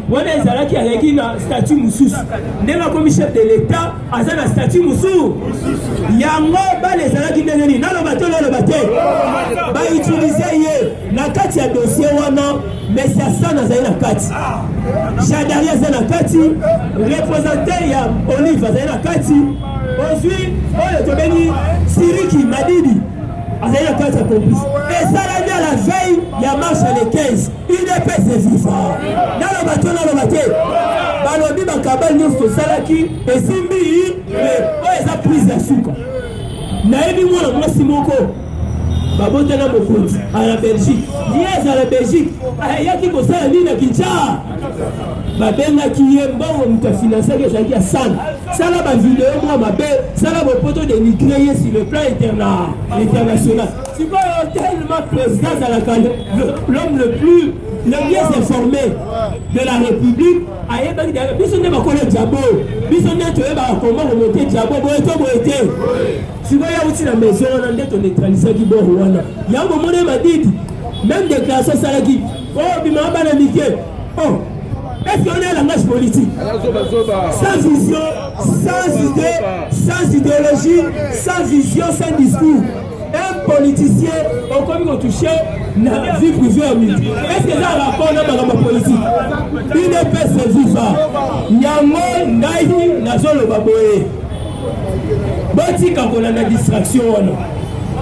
wana ezalaki aleki na statut mosusu ndenge akomi chef de l'état aza na statut mosusu yango bana ezalaki ndenge nini naloba te naloba te bautilize ye na kati ya dossier wana mesi asana azali na kati jadari aza na kati représente ya olive azali na kati ozwi oyo tobengi siriki madidi azali na kati ya complice esalami à la veille ya marche le 15 UDPS vivant naloba te balobi bakabali nyonso tosalaki esimbi oyo eza prise ya suka nayebi mwana mwasi moko babotana mokonzi ala Belgique ye ezala Belgique ayaki kosala nini na Kinshasa babengaki ye mbongo moto afinansaki ezalaki ya sana sala bavideo mwa mabe sala bopoto dénigré ye sur le plan international sikoyo tellement président azalaka l'homme le mieux informé de la République ayebaki daka biso nde bakolo diabo biso nde toyebaka koma komote diabo boye to boye te sikoyo yauti na maison wana nde toneutralisaki boro wana yango bomone madidi même déclaration esalaki oyo bimaka bana mike est-ce qu'on est un langage politique sans vision, sans idée, sans idéologie, sans vision, sans discours? Un politicien, on peut toucher la vie privée au milieu. Est-ce que ça a rapport dans la politique? Il ne peut se vivre. Yango, Naï, Nazolo Baboé. Botika qu'on a la distraction.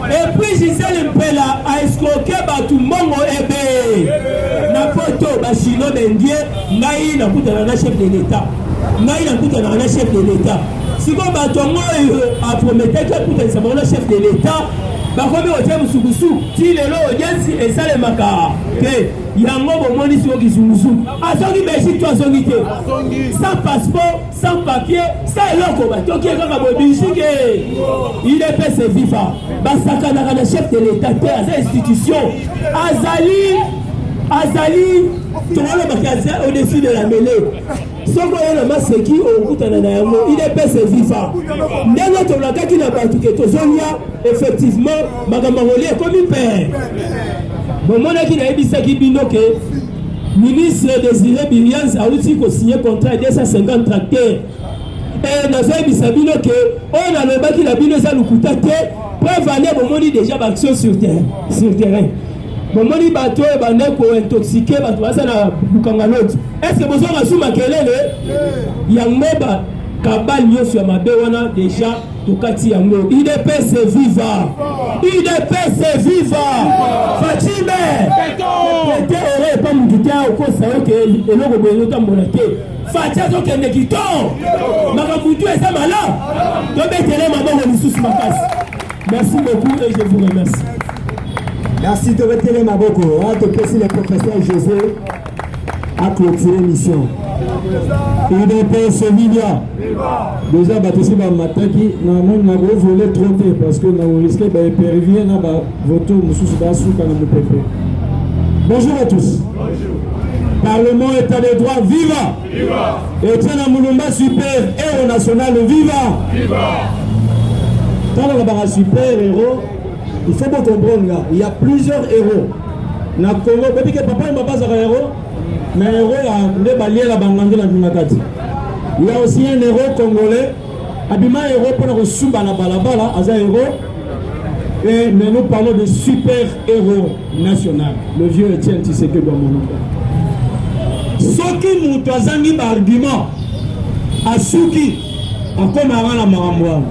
Et puis Gisèle Mpela a escroqué tout le monde ebe na poto ba chino bendie ngai na kutana na chef de l'état ngai na kutana na chef de l'état siko ba tongo a prometté que kutana sa na chef de l'état ba komi otie musukusu ti lelo audience esale maka ke yango bomoni siko kizungusu azongi Belgique to azongi te sans passeport sans papier sans eloko ba toki kaka bobishike il est fait se vivre basakana na chef de l'état te à institution azali tongalo bakaza au-dessus de la mêlée soko yana maseki okutana na yango il est fait se vivre ndenge tolakaki na batu ke tozolia effectivement makambo ngoli ekomi père bomonaki nayebisaki bino ke ministre Désiré Birians auti kosigné contrat 250 tracteurs et nazoyebisa bino ke oyo nalobaki na bino eza lukuta te preuve ane bomoni déjà baction sur terrain bomoni bato oyo bande kointoxike bato baza na bukanga noti est-ce que bozonga su makelele yango bakabali nyonso ya mabe wana déjà tokati yango UDPS viva Fatime ete ore epa mutu te okosa oke eloko boye otambola te Fatia azokende kito makambo mutu eza malamu tobetele mabongo lisusu makasi. Merci beaucoup et je vous remercie. Merci de retirer ma boko. Si le professeur José a clôturé mission. UDPS Viva. Déjà, Batossi Mataki, normalement, on a volé trop tôt parce que nous risquons de perdre notre vote sous Bonjour à tous. Parlement État de droit, viva! Et Tchana Moulumba super héros national, viva! Quand on a super héros, il faut bien comprendre, il y a plusieurs héros. Na Congo, depuis que papa et maman sont héros, mais héros il y a aussi un héros congolais, Abima héros pour le souba la balabala, Aza héros. Et nous parlons de super héros national, le vieux Etienne Tshisekedi Bamolonga. Soki Moutouazangi par argument, Asuki, encore marrant la maramboa.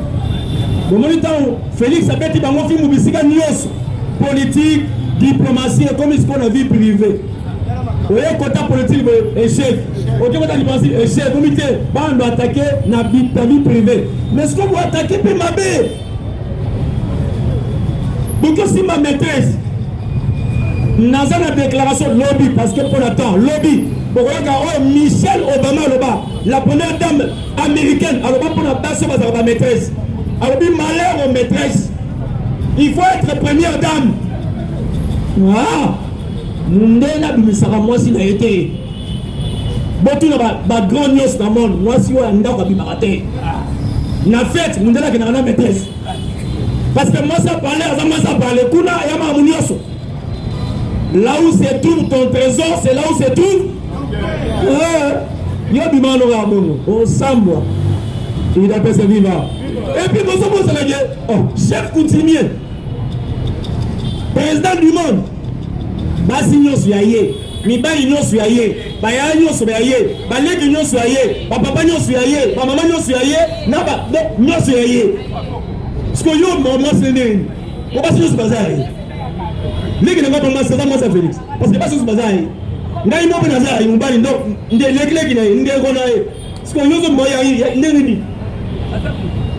Bon, Félix a dit que politique, diplomatie, comme il qu'on a vie privée. Vous voyez, côté politique, échec. Au côté diplomatie, échec. Vous mettez, on doit attaquer la vie privée. Mais ce qu'on doit attaquer, c'est ma bête. Donc, si ma maîtresse, n'a pas de déclaration de lobby, parce que pour l'instant, lobby, pour Michelle Obama, la première dame américaine, alors pour la base, c'est ma maîtresse. Alors, malheur aux maîtresses, il faut être première dame. Ah, nous avons moi si nous été. Bon, tout le monde, grand news dans le monde, moi si on a un na fête, nous avons une maîtresse. Parce que moi ça parlait, kuna yama munioso. Là où se trouve ton trésor, c'est là où se trouve. ensemble. Il a fait vivant. Et puis, nous sommes chef coutumier, président du monde. Basignon Suyaye, Mibali Nyon Suyaye, Bayagnon Suyaye, Balek Nyon Suyaye, Papa Nyon Suyaye, Maman Nyon Suyaye, Naba Nyon Suyaye. Ce que yo maman c'est né. On va sur ce bazar. Les gens ne vont pas commencer à moi ça Félix. Parce que pas sur ce bazar. Ngai mo bana za yo bali ndo ndele kina ndeko na ce que yo zo moya ndeni.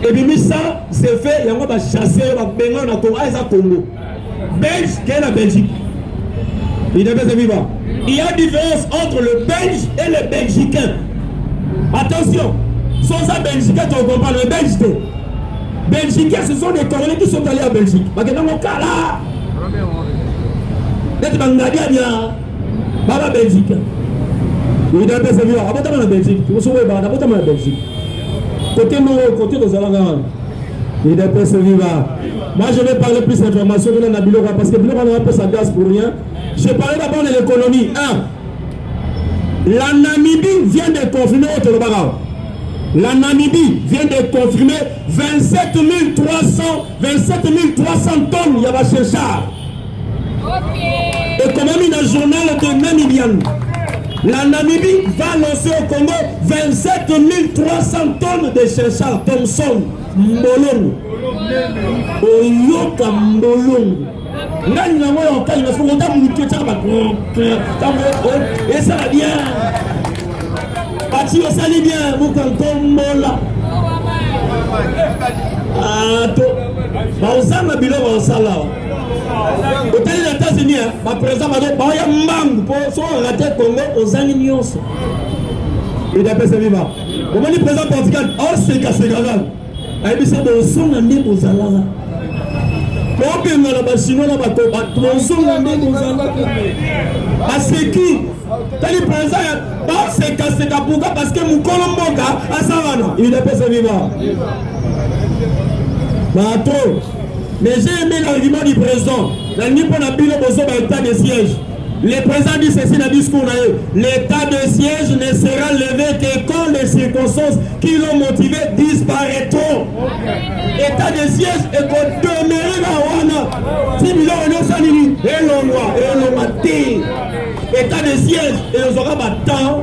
Et puis ça c'est fait, yango ba chasser ba benga na Congo, ça Congo. Belge qui est la Belgique. Il y a différence entre le Belge et le Belgicain. Attention, sans ça Belgicain, tu comprends le Belge. Belgicains, ce sont des Congolais qui sont allés en Belgique. Maintenant, mon cas là, d'être Bangladesh, Baba Belgique. Il y a des personnes qui sont allées en Belgique. Tu vois, en Belgique. Côté Moro, côté de Zalanga. Il y a des personnes qui sont. Moi, je vais parler plus d'informations que dans Bilora parce que Bilora n'a pas sa gaz pour rien. Je parlais d'abord de l'économie. La Namibie vient de confirmer au Tolobaga. La Namibie vient de confirmer 27 300 tonnes. Il y a un chercheur. Et comme une journal de Namibian. La Namibie va lancer au Congo 27 300 tonnes de chercheurs. Thomson, Mbolong. Oyoka Mbolong. Nani na moyo kali parce qu'on t'a muté ça va et ça va bien parti ça allait bien vous quand tombola to ba osanga bilo ba osala hôtel les États-Unis ba président ba do ba ya mbangu po so raté Congo ozangi nyonso et d'après ce vivant au moment du président Portugal c'est Kassegagal ai bisa do songa ndi bozala. Parce que il est pas vivant. Mais j'ai aimé l'argument du président. L'état de siège. Le président dit ceci dans le discours. L'état de siège ne sera levé que quand les circonstances qui l'ont motivé disparaîtront. État de siège est qu'on demeurer dans Wana. 10 millions de sanini. Et l'on va dire. État de siège. Et on aura temps,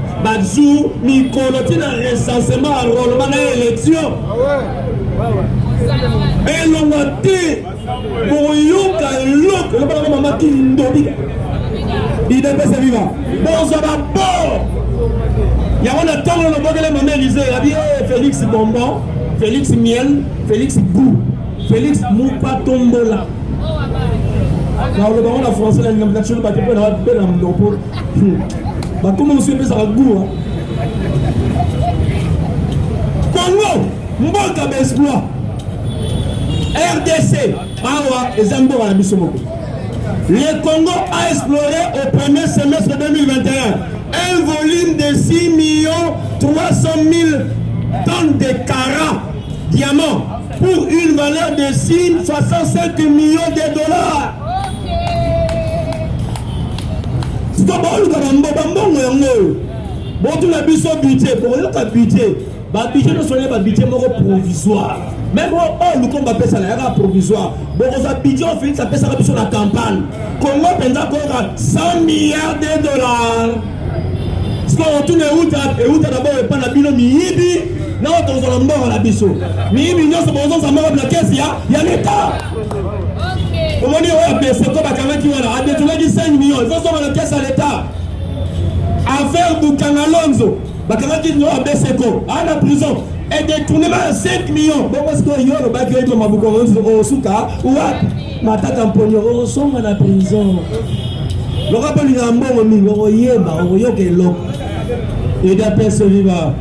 jour, mi-colotine un recensement, un roulement d'élection. Et l'on va dire. Pour yoka l'autre. Le parlement m'a dit il est pas vivant. Bon, ça va bon. Il y a un temps où on a maman Élysée. Il a dit Félix Bonbon, Félix Miel, Félix Bou, Félix Moupa Tombola. Alors, le baron la français, la nomenclature, il va te faire un peu dans le comment on se fait ça à goût. Congo, Mboka Besbois, RDC, Awa et Zambo à la Bissomoko. Le Congo a exploré au premier semestre 2021 un volume de 6 300 000 tonnes de carats diamants pour une valeur de 65 millions de dollars. C'est un budget pour le budget. Le budget ne soit pas budget provisoire. Même nous comme appelle ça la provisoire. Bon, on budget on fait ça peut ça sur la campagne. Comment pendant 100 milliards de dollars. Parce qu'on tourne et où d'abord pas la bino miibi. Non, on a mort la biso. Miibi non c'est bon ça mort la caisse il y a l'état. Comment dire ouais c'est comme à qui voilà. A détourné 5 millions. Il faut sortir la caisse à l'état. Affaire Bukangalonzo. Bakamaki no abeseko. À la prison. Et détournement à 5 millions. Bon, parce que yo, le bac, il m'a beaucoup au Souka, ou à ma tata en pognon, au son à la prison. Le rappel, il y a un bon moment, au yéba, au yoke et l'eau. Et d'après ce vivant,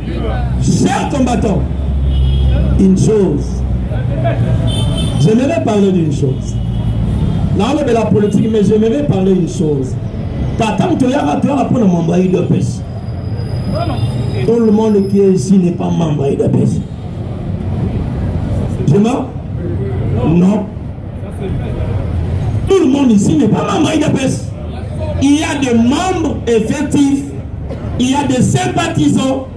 chers combattants, une chose. J'aimerais parler d'une chose. Non, mais de la politique, mais j'aimerais parler d'une chose. Tant que tu as pour m'envoyer de pêche. Tout le monde qui est ici n'est pas membre de PES. Je mens? Non. Tout le monde ici n'est pas membre de PES. Il y a des membres effectifs, il y a des sympathisants,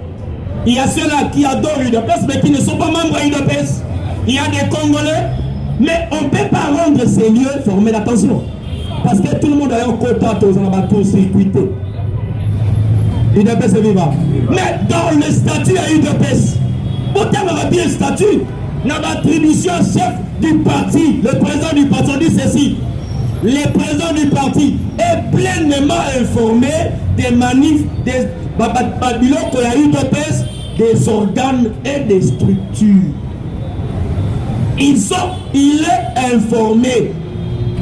Il y a ceux-là qui adorent UDPS, mais qui ne sont pas membres à UDPS. Il y a des Congolais, mais on ne peut pas rendre ces lieux formés d'attention. Parce que tout le monde a un quota, tous en bateau circuité. UDPS est vivant. Mais dans le statut à UDPS, autant on va bien le statut, dans l'attribution chef du parti, le président du parti, on dit ceci. Le président du parti est pleinement informé des manifs, des babilons qu'il y a UDPS, des organes et des structures. Il est informé.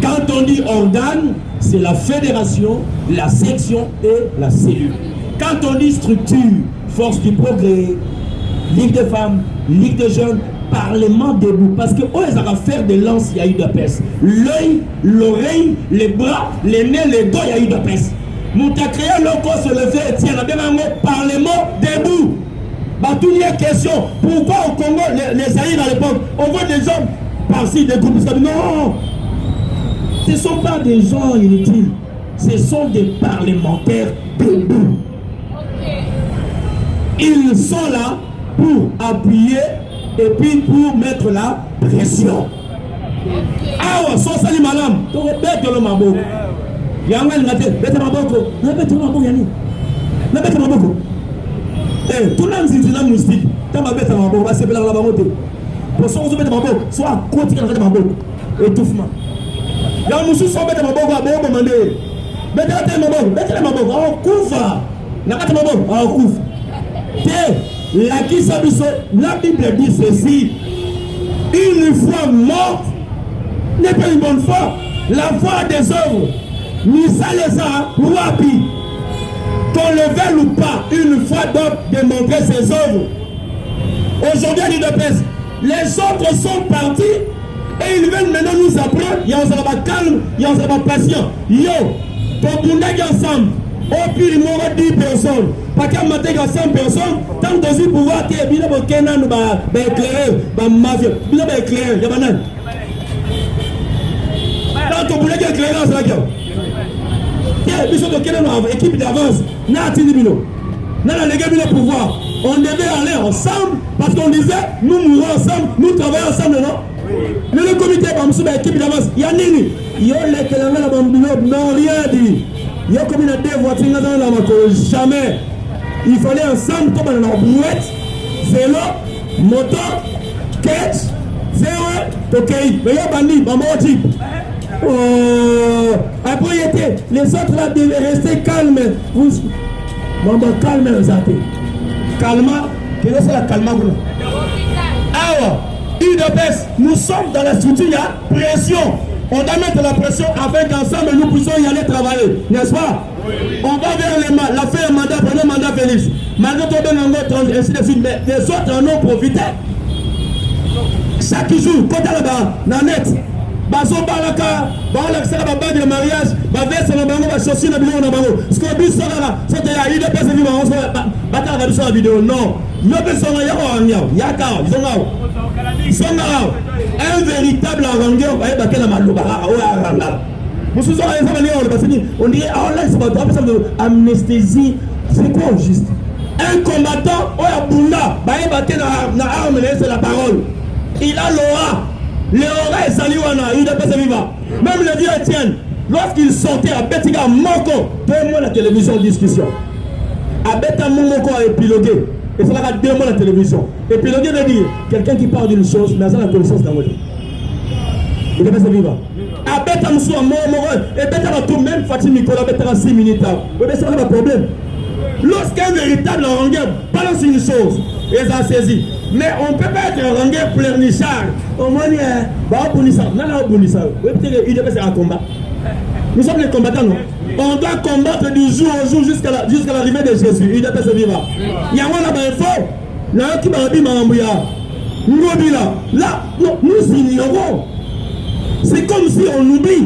Quand on dit organe, c'est la fédération, la section et la cellule. Quand on dit structure, force du progrès, Ligue des femmes, Ligue des jeunes, Parlement debout. Parce que eux, ils ont affaire de lance, il y a eu de peste. L'œil, l'oreille, les bras, les nez, les dos, il y a eu de peste. Nous avons créé le corps sur le fait, tiens, on a bien un Parlement debout. Tout il y a question. Pourquoi au Congo, les Zaïres à l'époque, on voit des gens par-ci, des groupes, non, ce ne sont pas des gens inutiles, ce sont des parlementaires debout. Ils sont là pour appuyer et puis pour mettre la pression. Ah, son salut madame, tu répètes le maboko. Il y a un gars qui répète le maboko. Répète le maboko, Yanni. Répète le maboko. Eh, tout le monde dit que c'est un moustique. Tu vas répéter le maboko, c'est la barote. Pour ça, on se met le maboko, soit à côté de le maboko. Étouffement. Il y a un moustique qui se met le maboko, à bon moment. Mettez le maboko, on couvre. La maboko, on couvre. La Bible dit ceci: une foi morte n'est pas une bonne foi. La foi des œuvres, ni ça les a wapi. Qu'on le veuille ou pas, une foi doit démontrer ses œuvres. Aujourd'hui, à l'UDPS, les autres sont partis et ils veulent maintenant nous apprendre. Il y a un calme, il y a un patient. Yo, ton bundagi ensemble. Au pire, il m'aura 10 personnes. Pas qu'à mater 100 personnes, tant de suite pouvoir te bien éclairer, mafia, bien éclairer, il y a banane. Tant qu'on voulait éclairer, c'est la gueule. Équipe d'avance, pouvoir. On devait aller ensemble parce qu'on disait nous mourrons ensemble, nous travaillons ensemble, non? Mais le comité, équipe d'avance, il y a Nini. Il y a non rien dit. Il y a comme une deux voitures dans la moto, jamais. Il fallait ensemble comme dans la brouette, vélo, moto, catch, zéro, toquei. Mais il y a bandit, maman type. Après, les autres là devaient rester calmes. Maman calme, calma, quelle est la calma? Ah, UDPS, nous sommes dans la structure, il y a pression. On doit mettre la pression afin qu'ensemble nous puissions y aller travailler, n'est-ce pas? Oui. On va vers la fin du mandat, prenez le mandat Félix. Malgré tout, on ainsi de suite, mais les autres en ont profité. Chaque jour, quand on est dans la net, bazo balaka, balaka la bague de mariage, veste na bango, chaussure na biloko na bango. Ce qu'on dit ça là, c'est à il dépasse vivre on se battre avec la vidéo. Non, yo personne ya ko yaka, ils sont là. Un véritable arrangeur va être dans la maloba. On dirait ah là c'est pas amnestésie. C'est quoi juste? Un combattant ou un bunda va être dans l'arme, c'est la parole. Il a l'aura. L'aura est saliwana, il est pas vivant. Même le vieux Étienne, lorsqu'il sortait à Betiga Moko, deux mois la télévision discussion. À Beta Moko a épilogué. Et c'est là qu'il y a deux mois la télévision. Épilogué veut dire quelqu'un qui parle d'une chose, mais ça la connaissance dans votre vie. Il est pas vivant. À Beta Moussou, à Moko, et Beta va tout même Fatih Nicolas, Beta va 6 minutes. Oui, mais c'est pas le problème. Lorsqu'un véritable rangueur balance une chose, ils ont saisi. Mais on ne peut pas être un rangueur pleurnichard. Au moins, il y a un bonissard. Non, non, bonissard. Oui, peut-être qu'il devait faire un combat. Nous sommes les combattants, non? On doit combattre du jour au jour jusqu'à l'arrivée de Jésus. Il devait se vivre. Il y a un faux. Il y a un qui m'a dit, là, nous ignorons. C'est comme si on oublie.